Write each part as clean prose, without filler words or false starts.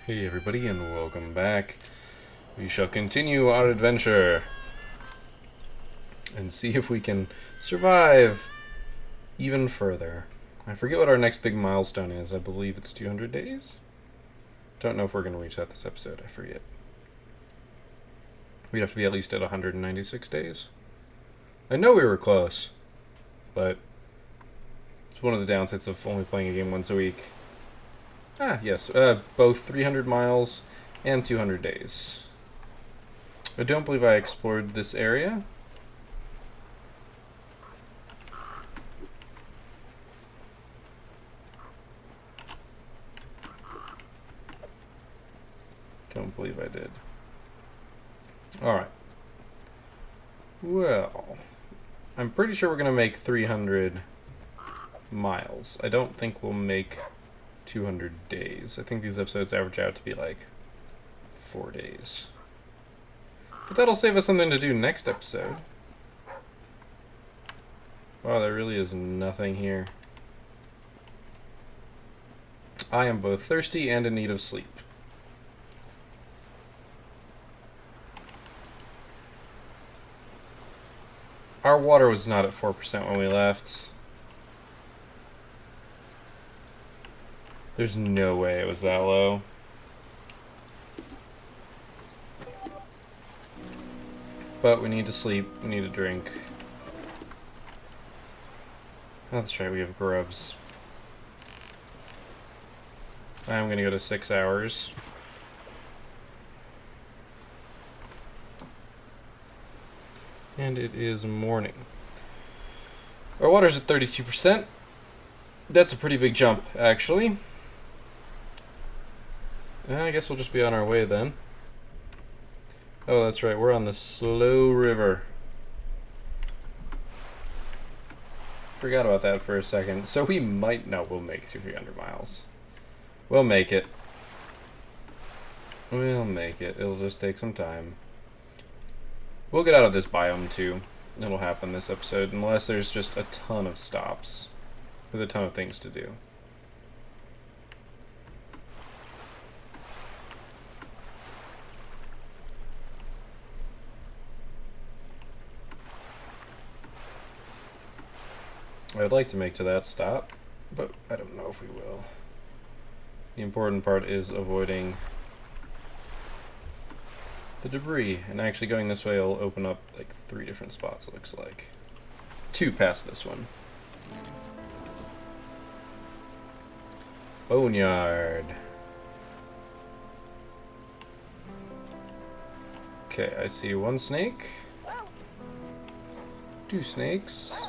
Hey everybody, and welcome back. We shall continue our adventure and see if we can survive even further. I forget what our next big milestone is. I believe it's 200 days? Don't know if we're going to reach that this episode. I forget. We'd have to be at least at 196 days. I know we were close, but it's one of the downsides of only playing a game once a week. Yes, both 300 miles and 200 days. I don't believe I explored this area. Don't believe I did. Alright. Well, I'm pretty sure we're going to make 300 miles. I don't think we'll make 200 days. I think these episodes average out to be like 4 days. But that'll save us something to do next episode. Wow, there really is nothing here. I am both thirsty and in need of sleep. Our water was not at 4% when we left. There's no way it was that low. But we need to sleep. We need to drink. Oh, that's right, we have grubs. I'm gonna go to 6 hours. And it is morning. Our water's at 32%. That's a pretty big jump, actually. I guess we'll just be on our way then. Oh, that's right, we're on the slow river. Forgot about that for a second. So we might, no, we'll make 300 miles. We'll make it. We'll make it. It'll just take some time. We'll get out of this biome too. It'll happen this episode, unless there's just a ton of stops with a ton of things to do. I'd like to make to that stop, but I don't know if we will. The important part is avoiding the debris, and actually going this way will open up like 3 different spots, it looks like. 2 past this one. Boneyard. Okay, I see 1 snake. 2 snakes.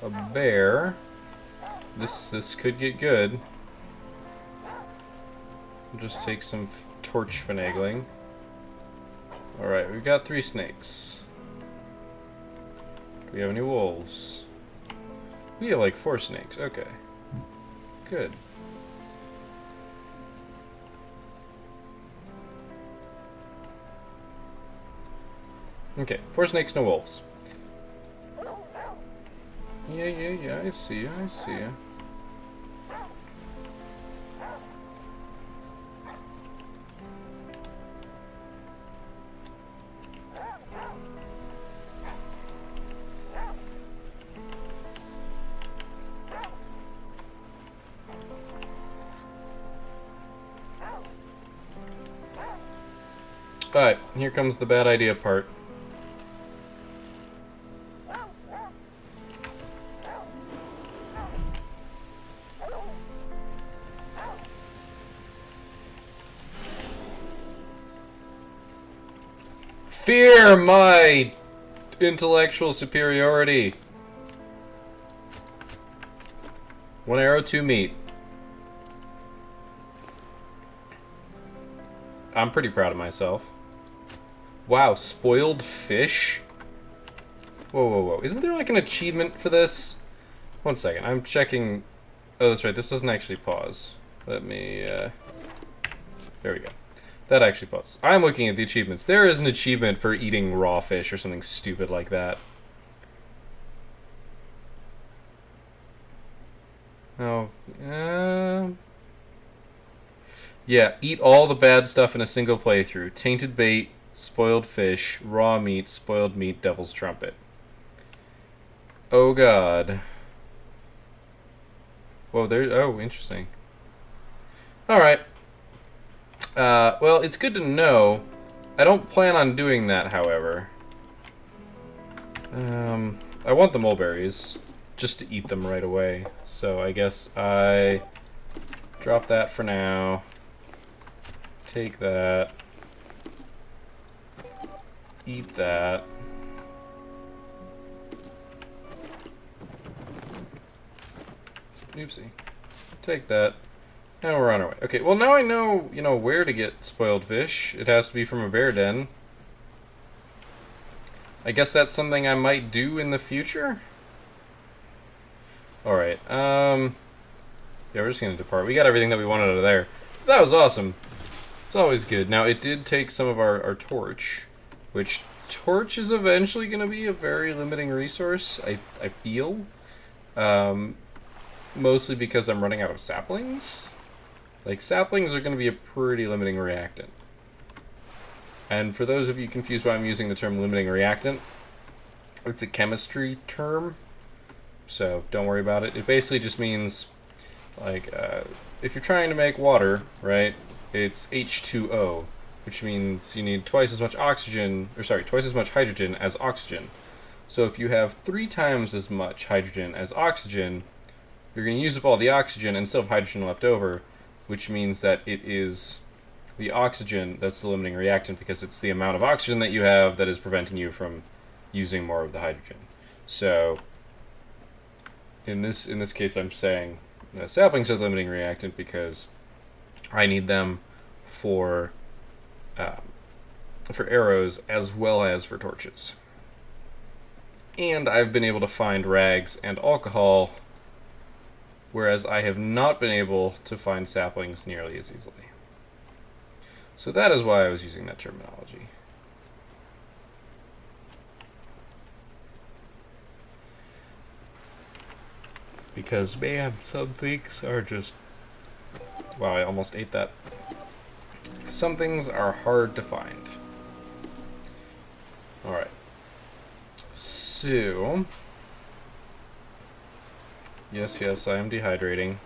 A bear. This could get good. We'll just take some torch finagling. Alright, we've got 3 snakes. Do we have any wolves? We have like 4 snakes. Okay. Good. Okay, 4 snakes, no wolves. Yeah, I see you, I see you. Alright, here comes the bad idea part. Fear my intellectual superiority. 1 arrow, 2 meat. I'm pretty proud of myself. Wow, spoiled fish? Whoa. Isn't there like an achievement for this? 1 second, I'm checking. Oh, that's right, this doesn't actually pause. Let me, there we go. That actually pauses. I'm looking at the achievements. There is an achievement for eating raw fish or something stupid like that. Oh, Yeah, eat all the bad stuff in a single playthrough. Tainted bait, spoiled fish, raw meat, spoiled meat, devil's trumpet. Oh god. Whoa, there. Oh, interesting. Alright. Well, it's good to know. I don't plan on doing that, however. I want the mulberries. Just to eat them right away. So I guess I drop that for now. Take that. Eat that. Oopsie. Take that. And we're on our way. Okay, well now I know, where to get spoiled fish. It has to be from a bear den. I guess that's something I might do in the future? Alright, yeah, we're just gonna depart. We got everything that we wanted out of there. That was awesome. It's always good. Now, it did take some of our torch, which torch is eventually gonna be a very limiting resource, I feel. Mostly because I'm running out of saplings. Like, saplings are gonna be a pretty limiting reactant. And for those of you confused why I'm using the term limiting reactant, it's a chemistry term. So don't worry about it. It basically just means, like, if you're trying to make water, right, it's H2O, which means you need twice as much hydrogen as oxygen. So if you have 3 times as much hydrogen as oxygen, you're going to use up all the oxygen and still have hydrogen left over, which means that it is the oxygen that's the limiting reactant, because it's the amount of oxygen that you have that is preventing you from using more of the hydrogen. So in this case, I'm saying saplings are the limiting reactant because I need them for arrows as well as for torches. And I've been able to find rags and alcohol, whereas I have not been able to find saplings nearly as easily. So that is why I was using that terminology. Because, man, some things are just... Wow, I almost ate that. Some things are hard to find. Alright. So... Yes, I am dehydrating.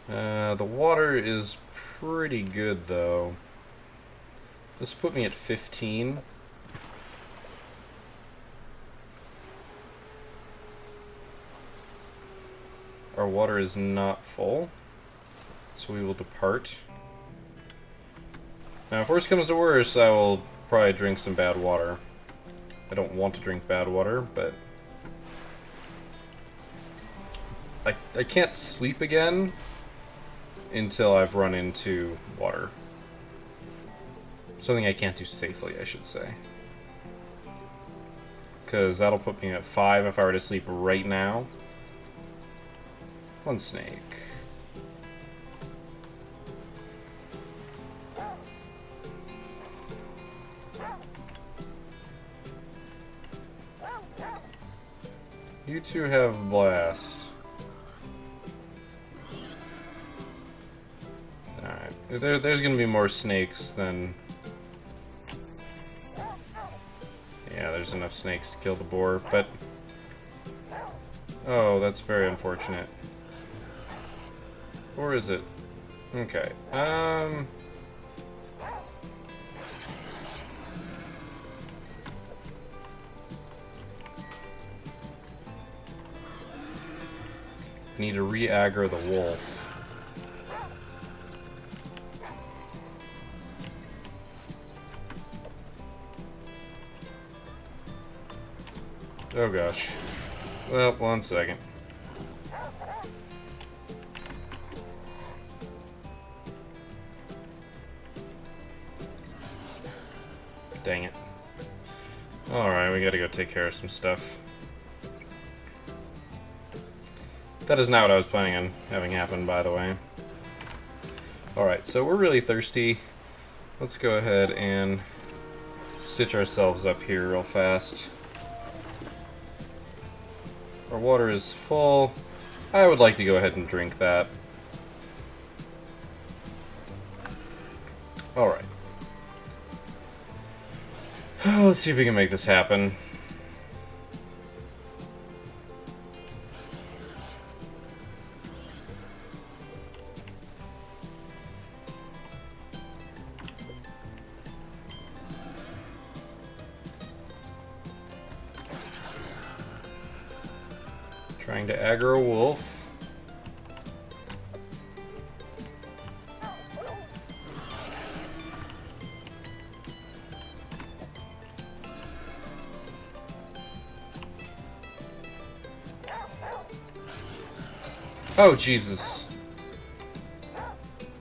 The water is pretty good, though. This put me at 15. Our water is not full, so we will depart. Now, if worse comes to worse, I will probably drink some bad water. I don't want to drink bad water, but... I can't sleep again until I've run into water. Something I can't do safely, I should say. Because that'll put me at 5 if I were to sleep right now. One snake. You two have blast. Alright. There's gonna be more snakes than... Yeah, there's enough snakes to kill the boar, but... Oh, that's very unfortunate. Or is it? Okay. Need to re-aggro the wolf. Oh gosh. Well, 1 second. Dang it. Alright, we gotta go take care of some stuff. That is not what I was planning on having happen, by the way. Alright, so we're really thirsty. Let's go ahead and stitch ourselves up here real fast. Our water is full. I would like to go ahead and drink that. Alright. Let's see if we can make this happen. Trying to aggro a wolf. Oh, Jesus.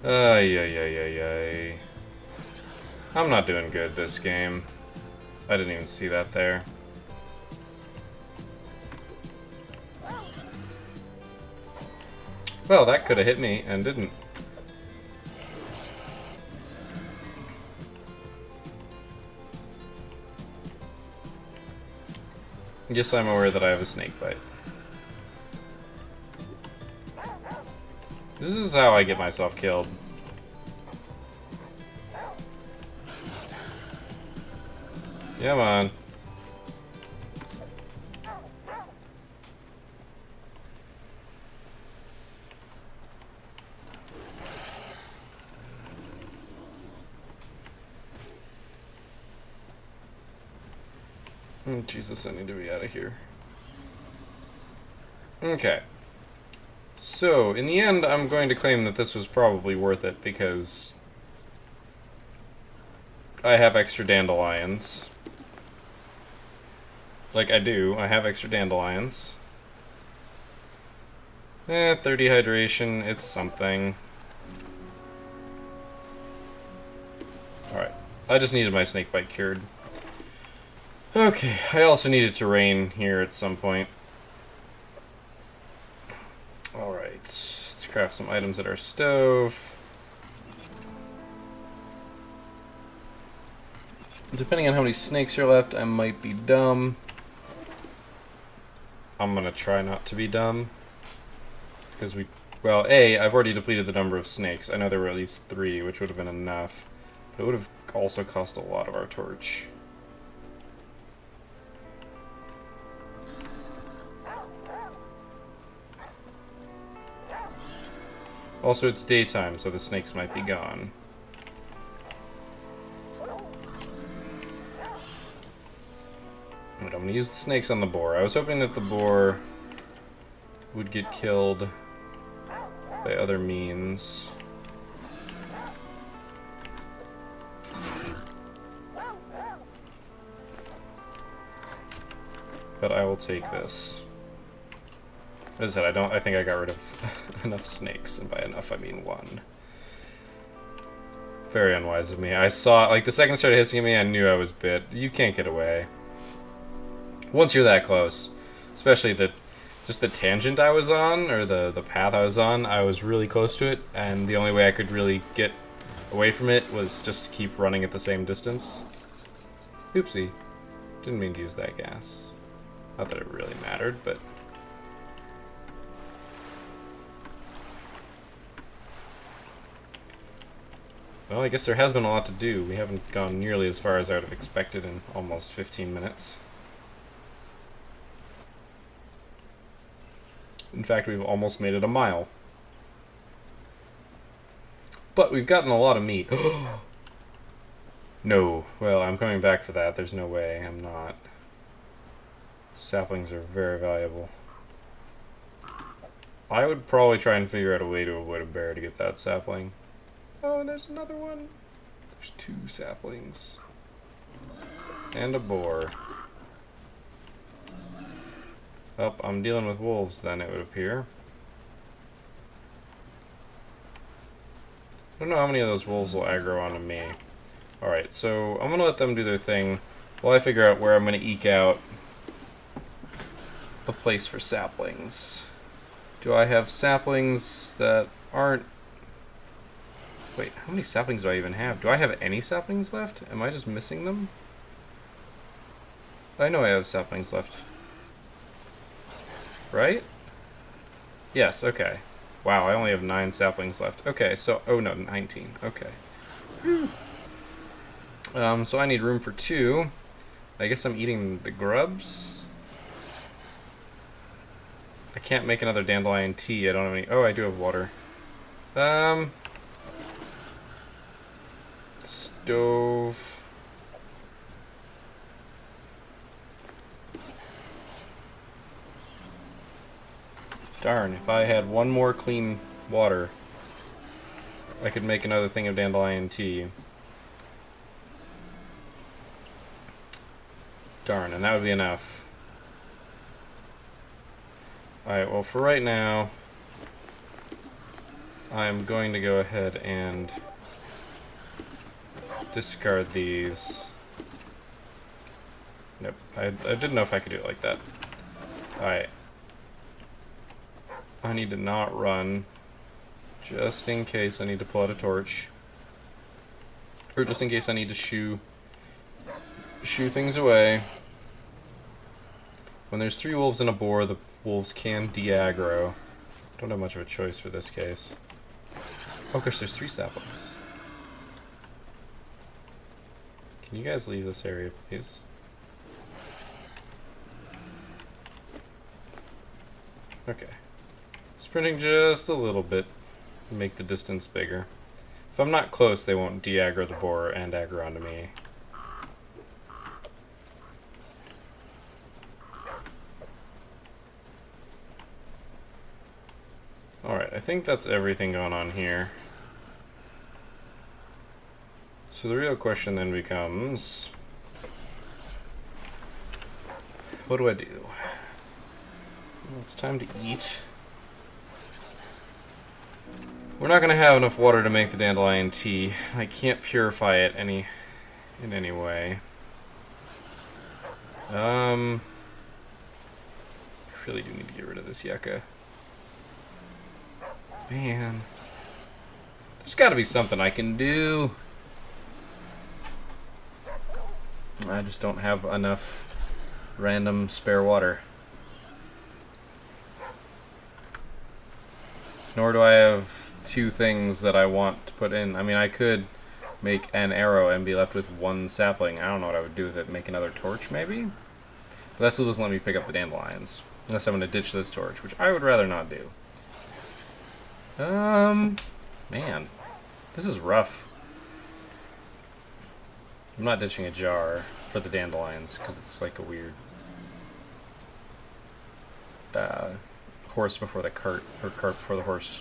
Ay, ay, ay, ay, ay. I'm not doing good this game. I didn't even see that there. Well, that could have hit me and didn't. Yes, I'm aware that I have a snake bite. This is how I get myself killed. Come on. Oh, Jesus, I need to be out of here. Okay. So, in the end, I'm going to claim that this was probably worth it because I have extra dandelions. Like, I do. I have extra dandelions. 30 hydration. It's something. Alright. I just needed my snakebite cured. Okay. I also needed to rain here at some point. Alright. Let's craft some items at our stove. Depending on how many snakes are left, I might be dumb. I'm gonna try not to be dumb. Because well, I've already depleted the number of snakes. I know there were at least 3, which would have been enough. But it would have also cost a lot of our torch. Also, it's daytime, so the snakes might be gone. But I'm gonna use the snakes on the boar. I was hoping that the boar would get killed by other means. But I will take this. As I said, I think I got rid of enough snakes, and by enough I mean 1. Very unwise of me. I saw, like, the second it started hissing at me, I knew I was bit. You can't get away. Once you're that close, especially just the tangent I was on, or the path I was on, I was really close to it, and the only way I could really get away from it was just to keep running at the same distance. Oopsie. Didn't mean to use that gas. Not that it really mattered, but... Well, I guess there has been a lot to do. We haven't gone nearly as far as I would have expected in almost 15 minutes. In fact, we've almost made it a mile. But we've gotten a lot of meat. No. Well, I'm coming back for that. There's no way. I'm not. Saplings are very valuable. I would probably try and figure out a way to avoid a bear to get that sapling. Oh, and there's another one. There's 2 saplings. And a boar. Oh, I'm dealing with wolves then, it would appear. I don't know how many of those wolves will aggro onto me. Alright, so I'm gonna let them do their thing while I figure out where I'm gonna eke out a place for saplings. Do I have saplings that aren't... Wait, how many saplings do I even have? Do I have any saplings left? Am I just missing them? I know I have saplings left. Right? Yes, okay. Wow, I only have 9 saplings left. Okay, so... Oh no, 19. Okay. So I need room for 2. I guess I'm eating the grubs. I can't make another dandelion tea. I don't have any. Oh, I do have water. Stove. Darn, if I had one more clean water, I could make another thing of dandelion tea. Darn, and that would be enough. Alright, well for right now, I'm going to go ahead and discard these. Nope, I didn't know if I could do it like that. Alright. I need to not run, just in case I need to pull out a torch. Or just in case I need to shoo things away. When there's 3 wolves in a boar, the wolves can de-aggro. Don't have much of a choice for this case. Oh gosh, there's 3 saplings. Can you guys leave this area, please? Okay. Sprinting just a little bit to make the distance bigger. If I'm not close, they won't de-aggro the boar and aggro onto me. Alright, I think that's everything going on here. So the real question then becomes, what do I do? Well, it's time to eat. We're not going to have enough water to make the dandelion tea. I can't purify it in any way. I really do need to get rid of this yucca. Man. There's got to be something I can do. I just don't have enough random spare water. Nor do I have 2 things that I want to put in. I mean, I could make an arrow and be left with 1 sapling. I don't know what I would do with it. Make another torch, maybe? But that still doesn't let me pick up the dandelions. Unless I'm going to ditch this torch, which I would rather not do. Man. This is rough. I'm not ditching a jar for the dandelions, because it's like a weird horse before the cart, or cart before the horse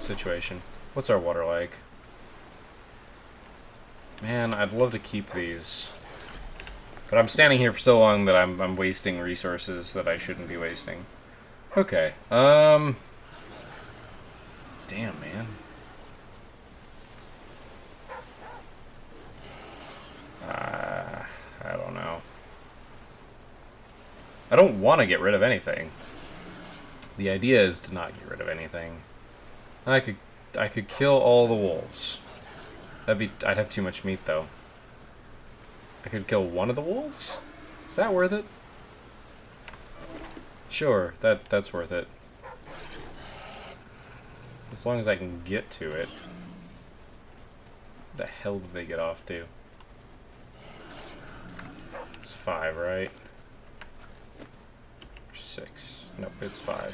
situation. What's our water like? Man, I'd love to keep these. But I'm standing here for so long that I'm wasting resources that I shouldn't be wasting. Okay, damn, man. I don't know. I don't want to get rid of anything. The idea is to not get rid of anything. I could kill all the wolves. I'd have too much meat though. I could kill one of the wolves? Is that worth it? Sure, that's worth it. As long as I can get to it. The hell did they get off to? It's 5, right? 6. Nope, it's 5.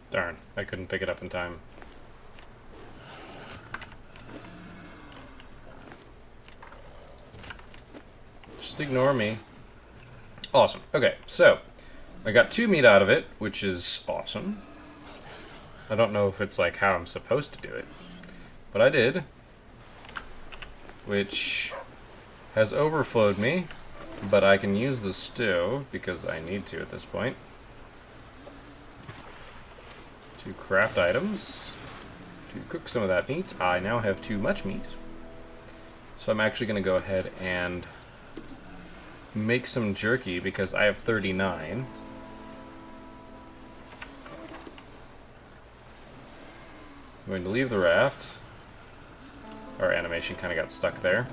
Darn, I couldn't pick it up in time. Just ignore me. Awesome. Okay, so I got 2 meat out of it, which is awesome. I don't know if it's like how I'm supposed to do it, but I did. Which has overflowed me, but I can use the stove because I need to at this point. To craft items, to cook some of that meat. I now have too much meat. So I'm actually going to go ahead and make some jerky because I have 39. I'm going to leave the raft. Our animation kind of got stuck there.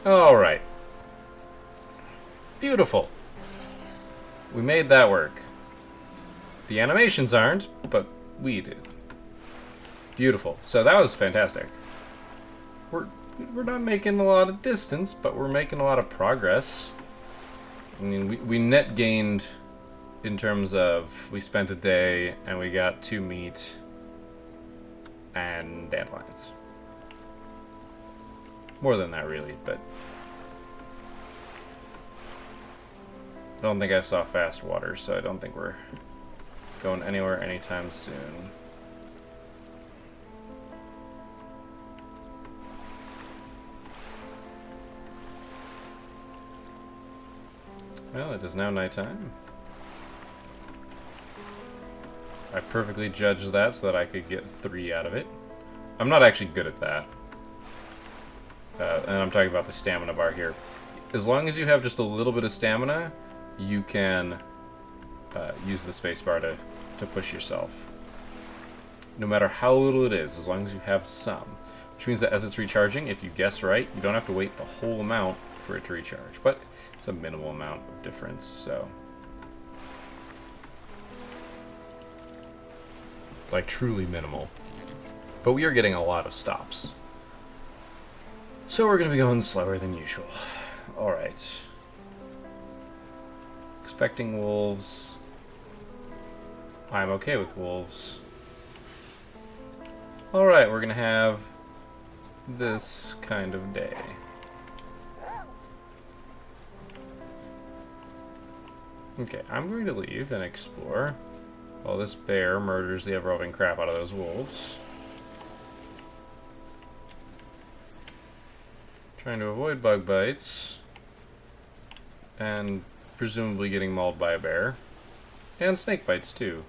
Alright. Beautiful. We made that work. The animations aren't, but we did. Beautiful. So that was fantastic. We're not making a lot of distance, but we're making a lot of progress. I mean, we net gained in terms of we spent a day and we got 2 meat and dandelions. More than that, really, but I don't think I saw fast water, so I don't think we're going anywhere anytime soon. Well, it is now nighttime. I perfectly judged that so that I could get 3 out of it. I'm not actually good at that. And I'm talking about the stamina bar here. As long as you have just a little bit of stamina, you can use the spacebar to push yourself. No matter how little it is, as long as you have some. Which means that as it's recharging, if you guess right, you don't have to wait the whole amount for it to recharge. But it's a minimal amount of difference, so. Like, truly minimal. But we are getting a lot of stops. So we're going to be going slower than usual. Alright. Expecting wolves. I'm okay with wolves. Alright, we're going to have this kind of day. Okay, I'm going to leave and explore while this bear murders the ever-loving crap out of those wolves. Trying to avoid bug bites. And presumably getting mauled by a bear. And snake bites, too.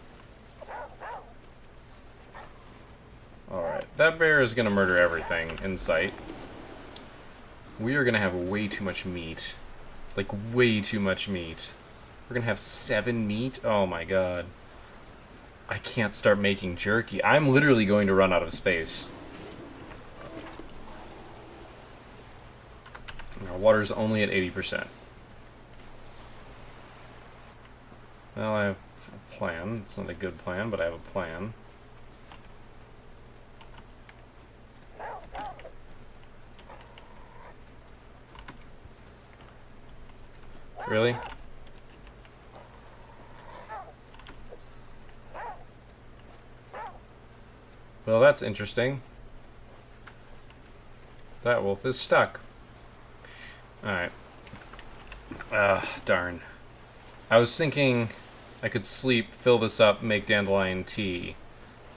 Alright, that bear is going to murder everything in sight. We are going to have way too much meat. Like, way too much meat. We're gonna have 7 meat? Oh my god. I can't start making jerky. I'm literally going to run out of space. Our water's only at 80%. Well, I have a plan. It's not a good plan, but I have a plan. Really? Well, that's interesting. That wolf is stuck. Alright. Darn. I was thinking I could sleep, fill this up, make dandelion tea,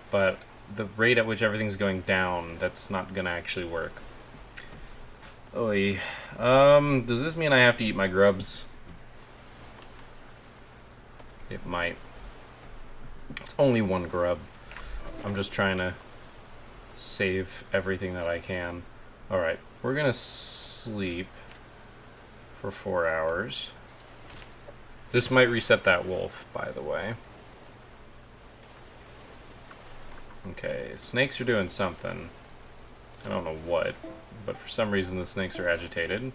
but the rate at which everything's going down, that's not gonna actually work. Oy. Does this mean I have to eat my grubs? It might. It's only 1 grub. I'm just trying to save everything that I can. Alright, we're gonna sleep for 4 hours. This might reset that wolf, by the way. Okay, snakes are doing something. I don't know what, but for some reason the snakes are agitated.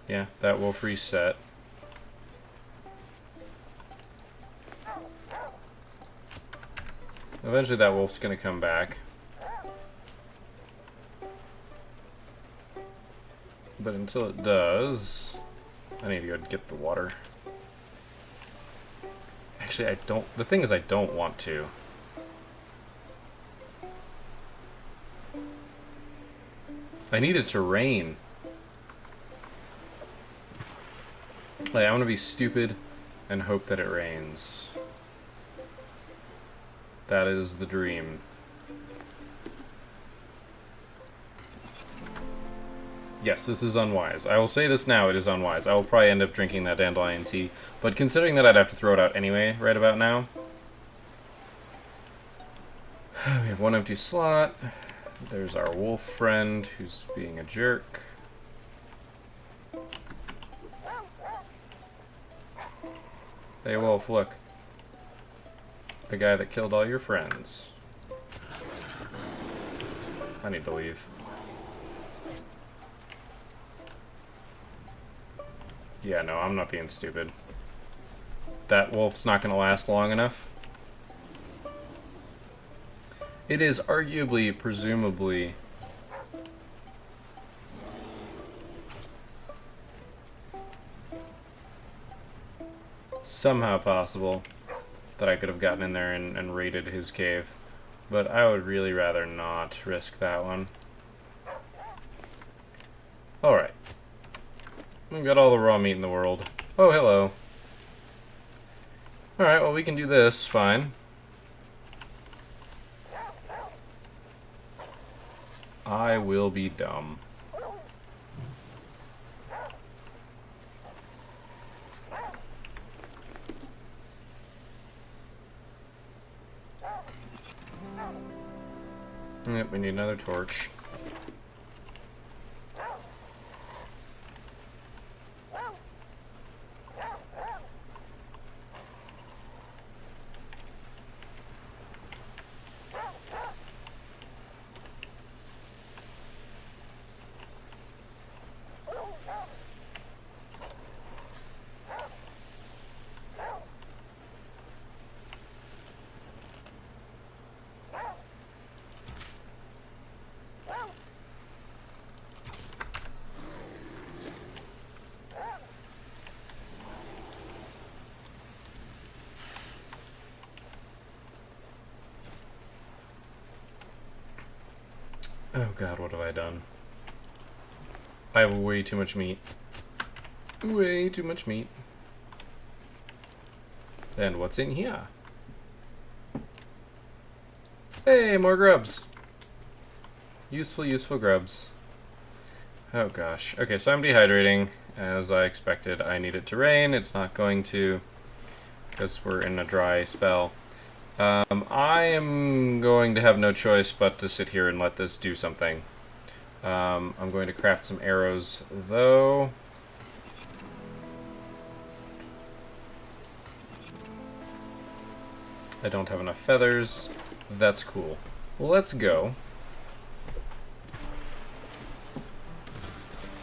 Yeah, that wolf reset. Eventually that wolf's gonna come back. But until it does, I need to go get the water. Actually, I don't... The thing is, I don't want to. I need it to rain. Like, I'm gonna be stupid and hope that it rains. That is the dream. Yes, this is unwise. I will say this now, it is unwise. I will probably end up drinking that dandelion tea, but considering that I'd have to throw it out anyway, right about now. We have 1 empty slot. There's our wolf friend who's being a jerk. Hey wolf, look. The guy that killed all your friends. I need to leave. Yeah, no, I'm not being stupid. That wolf's not gonna last long enough. It is arguably, presumably, somehow possible that I could have gotten in there and raided his cave. But I would really rather not risk that one. Alright. We've got all the raw meat in the world. Oh, hello. Alright, well we can do this, fine. I will be dumb. Yep, we need another torch. Oh god, what have I done? I have way too much meat. Way too much meat. And what's in here? Hey, more grubs! Useful, useful grubs. Oh gosh. Okay, so I'm dehydrating. As I expected, I need it to rain. It's not going to, because we're in a dry spell. I am going to have no choice but to sit here and let this do something. I'm going to craft some arrows, though. I don't have enough feathers. That's cool. Well, let's go.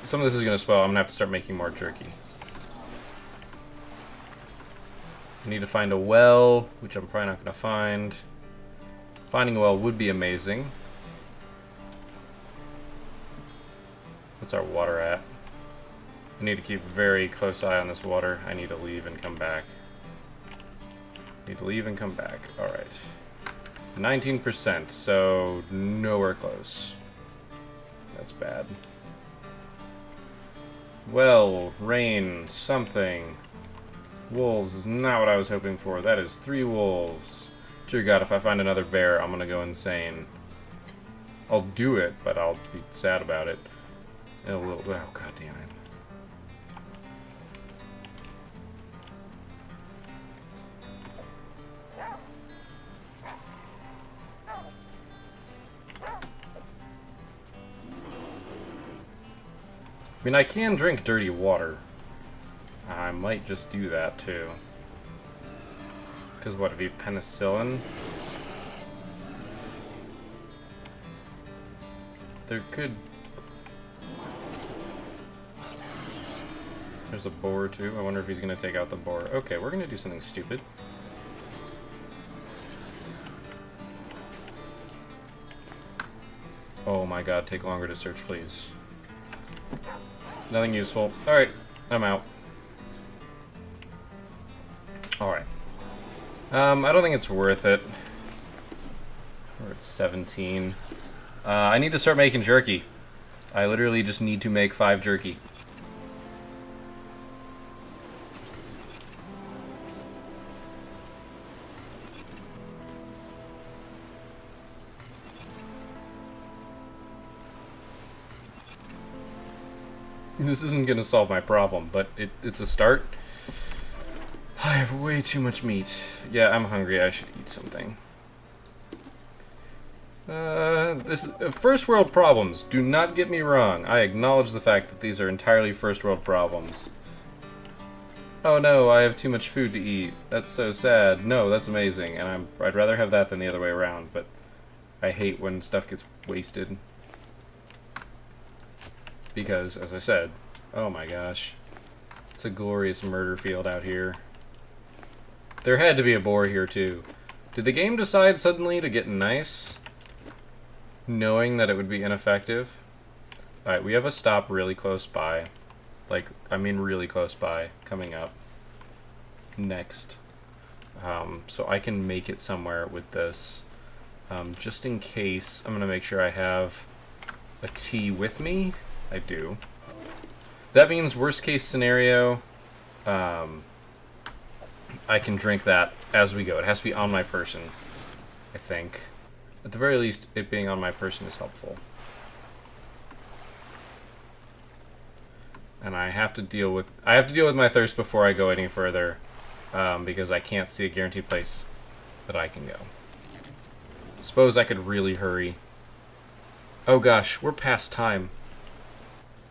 Some of this is going to spoil. I'm going to have to start making more jerky. I need to find a well, which I'm probably not going to find. Finding a well would be amazing. What's our water at? I need to keep a very close eye on this water. I need to leave and come back. Need to leave and come back. Alright. 19%, so nowhere close. That's bad. Well, rain, something. Wolves is not what I was hoping for. That is 3 wolves. Dear God, if I find another bear, I'm gonna go insane. I'll do it, but I'll be sad about it. A little. Oh, God damn it. I mean, I can drink dirty water. I might just do that, too. Because what, have you penicillin? There could... There's a boar, too. I wonder if he's going to take out the boar. Okay, we're going to do something stupid. Oh my god, take longer to search, please. Nothing useful. Alright, I'm out. Alright. I don't think it's worth it. We're at 17. I need to start making jerky. I literally just need to make 5 jerky. This isn't going to solve my problem, but it's a start. I have way too much meat. Yeah, I'm hungry. I should eat something. This is, first world problems. Do not get me wrong. I acknowledge the fact that these are entirely first world problems. Oh no, I have too much food to eat. That's so sad. No, that's amazing, and I'd rather have that than the other way around, but I hate when stuff gets wasted. Because, as I said, oh my gosh, it's a glorious murder field out here. There had to be a boar here too. Did the game decide suddenly to get nice, knowing that it would be ineffective? Alright, we have a stop really close by. Like, I mean really close by, coming up next. So I can make it somewhere with this. Just in case, I'm going to make sure I have a tea with me. I do. That means worst case scenario, I can drink that as we go. It has to be on my person, I think. At the very least, it being on my person is helpful. And I have to deal with my thirst before I go any further, because I can't see a guaranteed place that I can go. Suppose I could really hurry. Oh gosh, we're past time.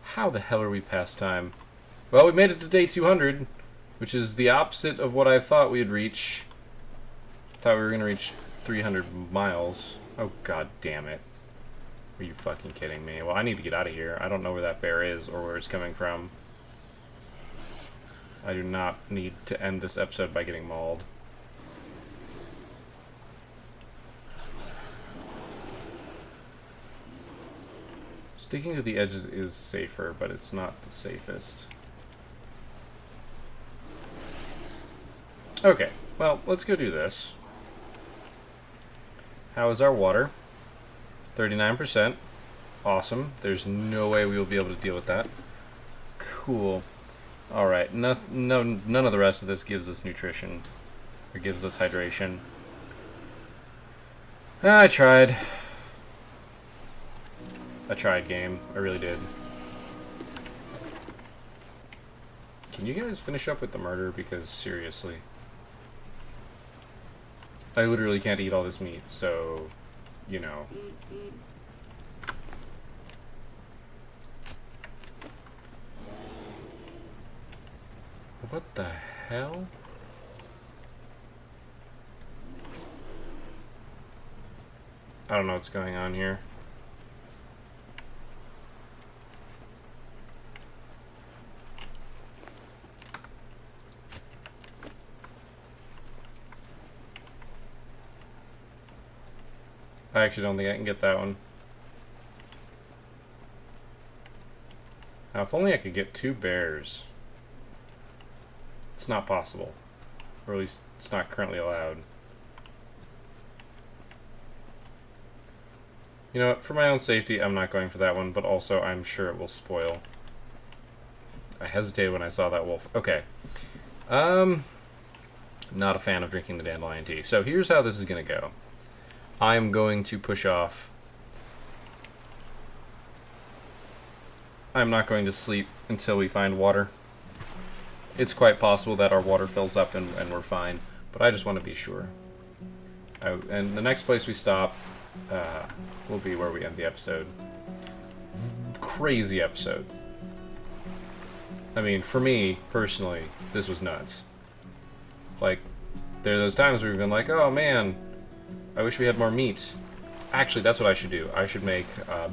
How the hell are we past time? Well, we made it to day 200, which is the opposite of what I thought we'd reach. I thought we were gonna reach 300 miles. Oh god damn it. Are you fucking kidding me? Well, I need to get out of here. I don't know where that bear is or where it's coming from. I do not need to end this episode by getting mauled. Sticking to the edges is safer, but it's not the safest. Okay, well, let's go do this. How is our water? 39%. Awesome. There's no way we will be able to deal with that. Cool. Alright, none of the rest of this gives us nutrition. Or gives us hydration. I tried. I tried, game. I really did. Can you guys finish up with the murder? Because, seriously. I literally can't eat all this meat, so, you know. What the hell? I don't know what's going on here. I actually don't think I can get that one. Now, if only I could get 2 bears. It's not possible. Or at least it's not currently allowed. You know what, for my own safety, I'm not going for that one, but also I'm sure it will spoil. I hesitated when I saw that wolf. Okay. Not a fan of drinking the dandelion tea. So here's how this is going to go. I'm going to push off. I'm not going to sleep until we find water. It's quite possible that our water fills up and we're fine, but I just want to be sure. And the next place we stop will be where we end the episode. Crazy episode. I mean, for me, personally, this was nuts. Like, there are those times where we've been like, oh man, I wish we had more meat. Actually, that's what I should do. I should make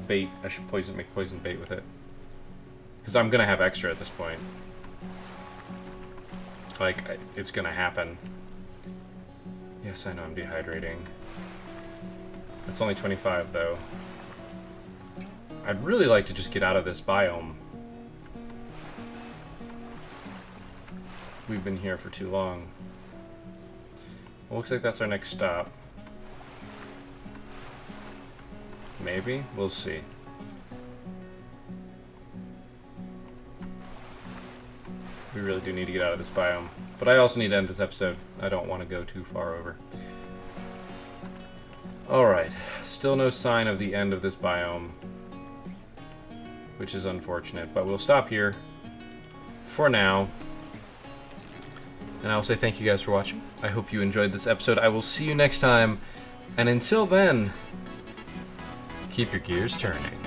bait. I should make poison bait with it. Because I'm going to have extra at this point. Like, it's gonna happen. Yes, I know I'm dehydrating. It's only 25, though. I'd really like to just get out of this biome. We've been here for too long. Well, looks like that's our next stop. Maybe? We'll see. We really do need to get out of this biome. But I also need to end this episode. I don't want to go too far over. Alright. Still no sign of the end of this biome. Which is unfortunate. But we'll stop here for now. And I'll say thank you guys for watching. I hope you enjoyed this episode. I will see you next time. And until then, keep your gears turning.